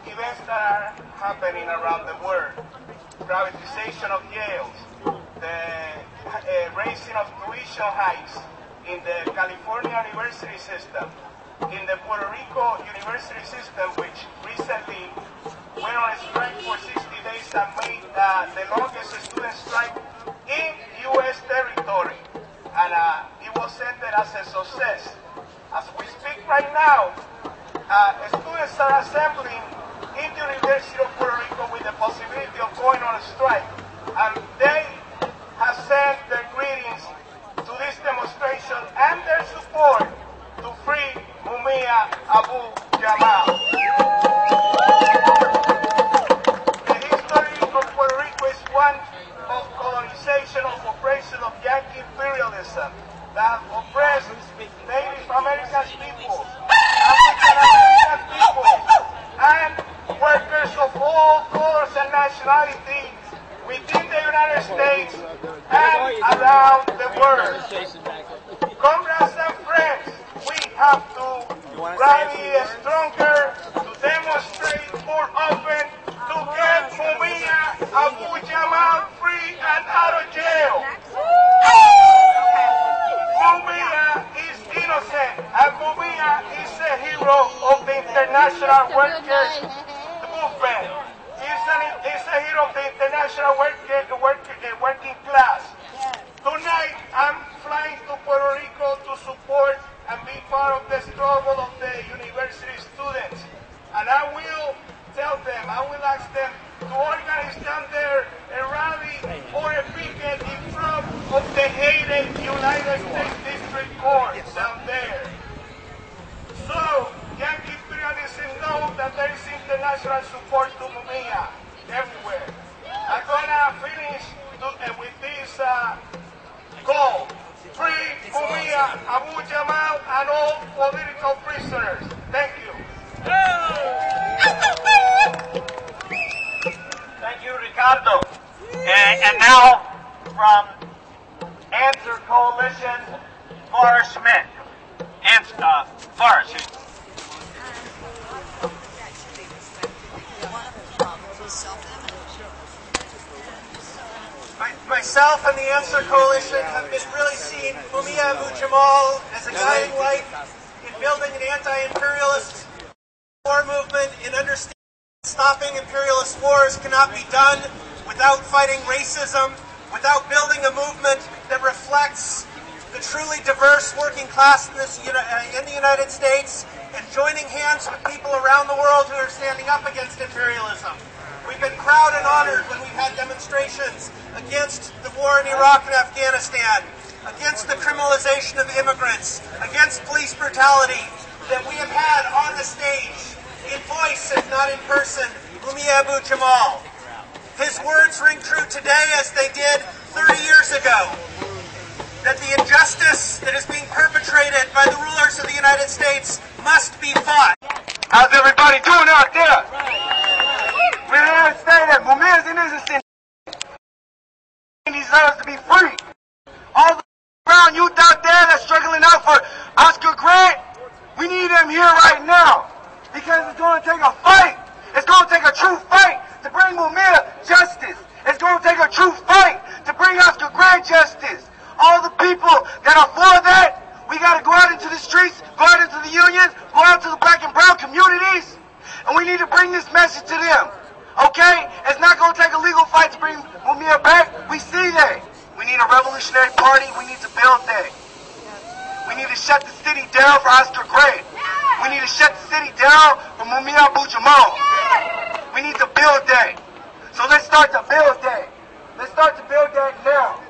events that are happening around the world. Privatization of jails, the raising of tuition hikes in the California university system, in the Puerto Rico university system, which recently went on a strike for 60 days and made the longest student strike in U.S. territory. And it was ended as a success. As we speak right now, students are assembling in the University of Puerto Rico with the possibility of going on a strike. And they have sent their greetings to this demonstration and their support to free Mumia Abu-Jamal. The history of Puerto Rico is one of colonization, of oppression, of Yankee imperialism that oppressed Native American people, African American people, and workers of all colors and nationalities within the United States and around the world. Comrades and friends, we have to rally stronger to demonstrate more often to get Mumia Abu-Jamal free and out of jail. Mumia is innocent, and Mumia is a hero of the international workers movement. He's a hero of the international working class. Tonight, I'm flying to Puerto Rico to support and be part of the struggle of the university students. And I will tell them, I will ask them to organize down there a rally or a picket in front of the hated United States District Court down there. So, Yankee imperialism knows that there is international support to Mumia everywhere. I'm going to finish with this goal. Free Mumia Abu-Jamal and all political prisoners. Thank you. Thank you, Ricardo. And now, from Answer Coalition, Forrest Schmidt. Forrest. Myself and the Answer Coalition have been really seeing Mumia Abu-Jamal as a guiding light in building an anti-imperialist war movement, in understanding that stopping imperialist wars cannot be done without fighting racism, without building a movement that reflects the truly diverse working class in the United States, and joining hands with people around the world who are standing up against imperialism. We've been proud and honored when we've had demonstrations against the war in Iraq and Afghanistan, against the criminalization of immigrants, against police brutality, that we have had on the stage, in voice if not in person, Mumia Abu-Jamal. His words ring true today as they did 30 years ago, that the injustice that is being perpetrated by the rulers of the United States must be fought. How's everybody doing out there? We're here to say that Mumia is innocent. He deserves to be free. All the brown youth out there that's struggling out for Oscar Grant, we need them here right now. Because it's going to take a fight. It's going to take a true fight to bring Mumia justice. It's going to take a true fight to bring Oscar Grant justice. All the people that are for that, we got to go out into the streets, go out into the unions, go out to the black and brown communities, and we need to bring this message to them. Okay? It's not going to take a legal fight to bring Mumia back. We see that. We need a revolutionary party. We need to build that. We need to shut the city down for Oscar Grant. We need to shut the city down for Mumia Abu-Jamal. We need to build that. So let's start to build that. Let's start to build that now.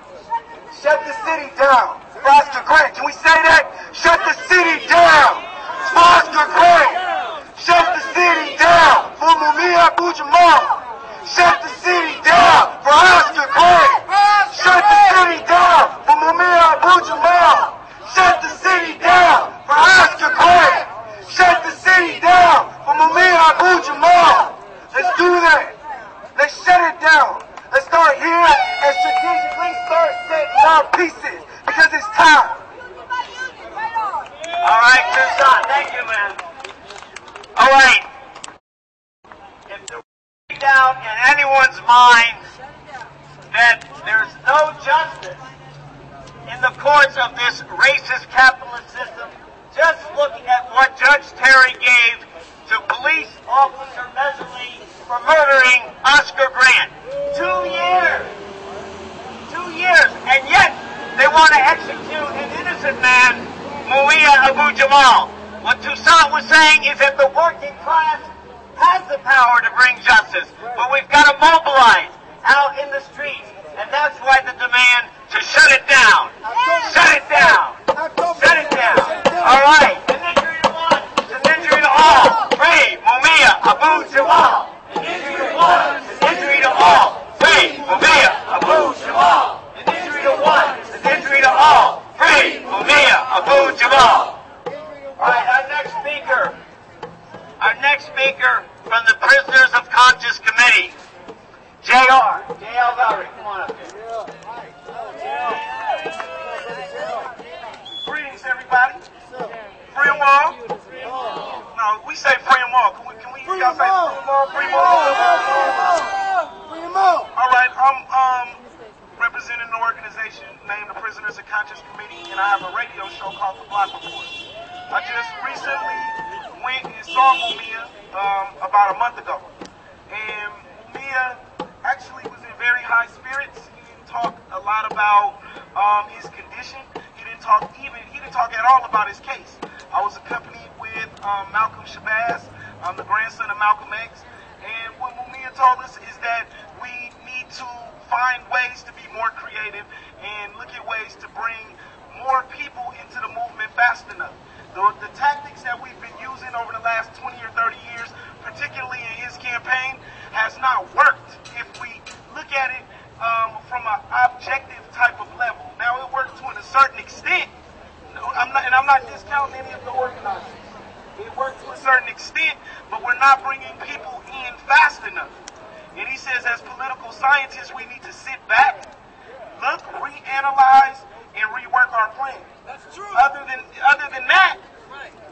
Shut the city down for Oscar Grant. Can we say that? Shut the city down for Oscar Grant. Shut the city down for Mumia Abu-Jamal. Shut the city down for Oscar Grant. Shut the city down for Mumia Abu-Jamal. Shut the city down for Oscar Grant. Shut the city down for Mumia Abu-Jamal. Let's do that. Let's shut it down. Let's start here and strategically start setting our pieces because it's time. All right, everyone's mind that there's no justice in the courts of this racist capitalist system. Just look at what Judge Terry gave to police officer Messerly for murdering Oscar Grant. 2 years! 2 years! And yet, they want to execute an innocent man, Mumia Abu-Jamal. What Toussaint was saying is that the working class has the power to bring justice, but we've got to mobilize out in the streets, and that's why the demand to shut it down. Shut it down. Shut it down. All right. An injury to one is an injury to all. Free Mumia Abu-Jamal. An injury to one is an injury to all. Free Mumia Abu-Jamal. An injury to one is an injury to all. Free Mumia Abu-Jamal. All right, our next speaker from the Prisoners of Conscience Committee, J.R. Valerie, come on up here. Greetings, everybody. Free them all. No, we say free them all. Can we y'all say free them all? Free them all. All right, I'm representing an organization named the Prisoners of Conscience Committee, and I have a radio show called The Block Report. I just recently went and saw Mumia about a month ago, and Mumia actually was in very high spirits. He didn't talk a lot about his condition. He didn't talk at all about his case. I was accompanied with Malcolm Shabazz, the grandson of Malcolm X, and what Mumia told us is that we need to find ways to be more creative and look at ways to bring more people into the movement fast enough. The tactics that we've been using over the last 20 or 30 years, particularly in his campaign, has not worked if we look at it from an objective type of level. Now, it worked to a certain extent, I'm not discounting any of the organizers. It worked to a certain extent, but we're not bringing people in fast enough. And he says, as political scientists, we need to sit back, look, reanalyze, and rework our plan. That's true. Other than that,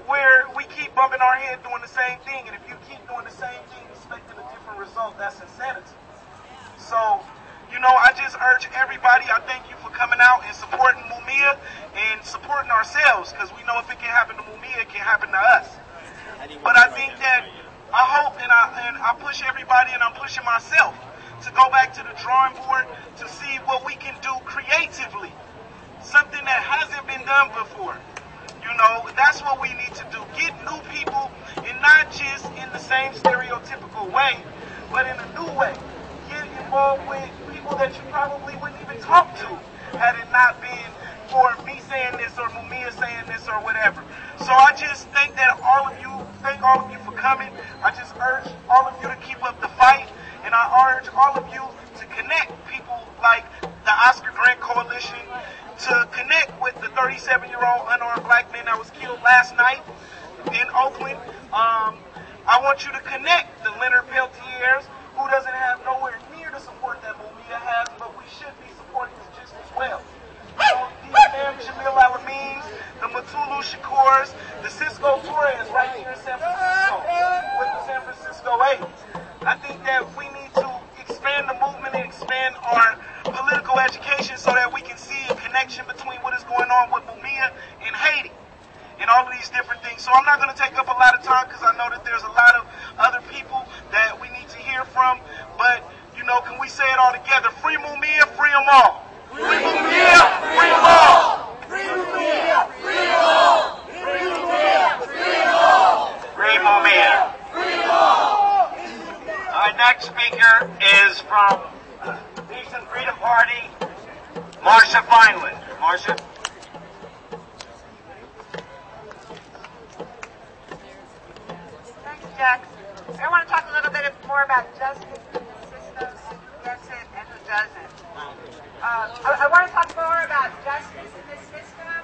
where we keep bumping our head doing the same thing, and if you keep doing the same thing expecting a different result, that's insanity. So, you know, I just urge everybody, I thank you for coming out and supporting Mumia and supporting ourselves, because we know if it can happen to Mumia, it can happen to us. But I think that I hope and I push everybody, and I'm pushing myself to go back to the drawing board to see what we can do creatively. Something that hasn't been done before. You know, that's what we need to do. Get new people, and not just in the same stereotypical way, but in a new way. Get involved with people that you probably wouldn't even talk to had it not been for me saying this or Mumia saying this or whatever. So I just thank all of you for coming. I just urge all of you to keep up the fight, and I urge all of you to connect people like the Oscar Grant Coalition, to connect with the 37-year-old unarmed black man that was killed last night in Oakland. I want you to connect the Leonard Peltiers, who doesn't have nowhere near the support that Mumia has, but we should be supporting this just as well. Jamil Alamines, the Matulu Shakurs, the Cisco Torres right here in San Francisco with the San Francisco 8. I think that we need to expand the movement and expand our political education so that we can see a connection between what is going on with Mumia and Haiti and all of these different things. So I'm not going to take up a lot of time because I know that there's a lot of other people that we need to hear from. But, you know, can we say it all together? Free Mumia, free them all. Free Mumia, free them all. Free Mumia, free them all. Free Mumia, free them all. Free Mumia, free them all. Our next speaker is from Peace and Freedom Party, Marsha Fineland. Marsha. Thanks, Jack. I want to talk a little bit more about justice in the system and who gets it and who doesn't. I want to talk more about justice in this system